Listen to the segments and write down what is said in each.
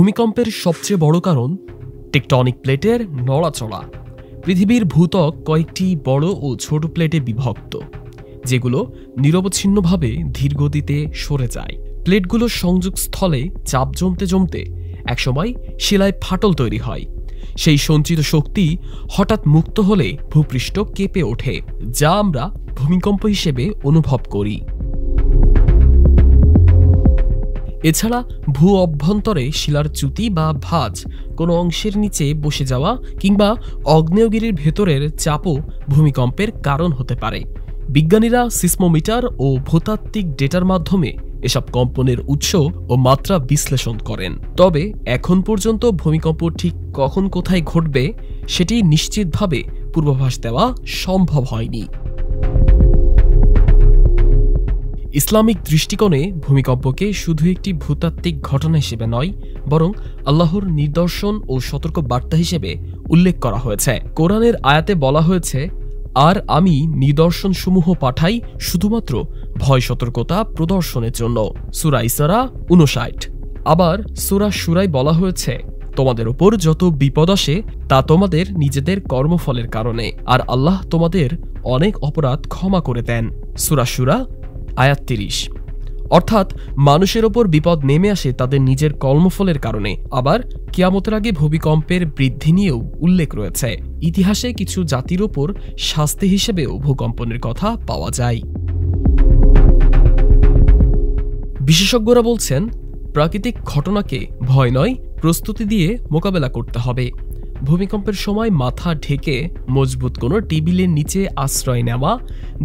ভূমিকম্পের সবচেয়ে বড় কারণ টেকটনিক প্লেটের নড়াচড়া। পৃথিবীর ভূত্বক কয়েকটি বড় ও ছোট প্লেটে বিভক্ত, যেগুলো নিরবচ্ছিন্নভাবে ধীরগতিতে সরে যায়। প্লেটগুলোর সংযোগস্থলে চাপ জমতে জমতে একসময় শিলায় ফাটল তৈরি হয়। সেই সঞ্চিত শক্তি হঠাৎ মুক্ত হলে ভূপৃষ্ঠ কেঁপে ওঠে, যা আমরা ভূমিকম্প হিসেবে অনুভব করি। এছাড়া ভূ অভ্যন্তরে শিলার চ্যুতি বা ভাঁজ, কোনো অংশের নিচে বসে যাওয়া কিংবা আগ্নেয়গিরির ভেতরের চাপও ভূমিকম্পের কারণ হতে পারে। বিজ্ঞানীরা সিসমোমিটার ও ভূতাত্ত্বিক ডেটার মাধ্যমে এসব কম্পনের উৎস ও মাত্রা বিশ্লেষণ করেন। তবে এখন পর্যন্ত ভূমিকম্প ঠিক কখন কোথায় ঘটবে সেটি নিশ্চিতভাবে পূর্বাভাস দেওয়া সম্ভব হয়নি। ইসলামিক দৃষ্টিকোণে ভূমিকম্পকে শুধু একটি ভূতাত্ত্বিক ঘটনা হিসেবে নয়, বরং আল্লাহর নিদর্শন ও সতর্ক বার্তা হিসেবে উল্লেখ করা হয়েছে। কোরআনের আয়াতে বলা হয়েছে, আর আমি নিদর্শনসমূহ পাঠাই শুধুমাত্র ভয় সতর্কতা প্রদর্শনের জন্য। সূরা ইসরা ৫৯। আবার সূরা শুরায় বলা হয়েছে, তোমাদের ওপর যত বিপদ আসে তা তোমাদের নিজেদের কর্মফলের কারণে, আর আল্লাহ তোমাদের অনেক অপরাধ ক্ষমা করে দেন। সূরা শুরা আয়াত ৩০। অর্থাৎ মানুষের ওপর বিপদ নেমে আসে তাদের নিজের কর্মফলের কারণে। আবার কিয়ামতের আগে ভূমিকম্পের বৃদ্ধি নিয়েও উল্লেখ রয়েছে। ইতিহাসে কিছু জাতির ওপর শাস্তি হিসেবেও ভূকম্পনের কথা পাওয়া যায়। বিশেষজ্ঞরা বলছেন, প্রাকৃতিক ঘটনাকে ভয় নয়, প্রস্তুতি দিয়ে মোকাবেলা করতে হবে। ভূমিকম্পের সময় মাথা ঢেকে মজবুত কোনো টেবিলের নিচে আশ্রয় নেওয়া,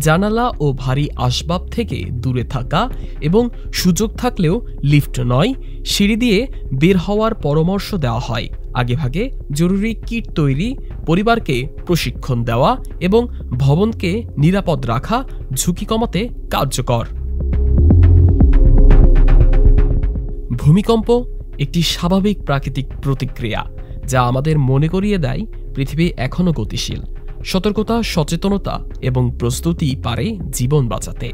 জানালা ও ভারী আসবাব থেকে দূরে থাকা এবং সুযোগ থাকলেও লিফট নয়, সিঁড়ি দিয়ে বের হওয়ার পরামর্শ দেওয়া হয়। আগেভাগে জরুরি কিট তৈরি, পরিবারকে প্রশিক্ষণ দেওয়া এবং ভবনকে নিরাপদ রাখা ঝুঁকি কমাতে কার্যকর। ভূমিকম্প একটি স্বাভাবিক প্রাকৃতিক প্রতিক্রিয়া, যা আমাদের মনে করিয়ে দেয় পৃথিবী এখনও গতিশীল। সতর্কতা, সচেতনতা এবং প্রস্তুতি পারে জীবন বাঁচাতে।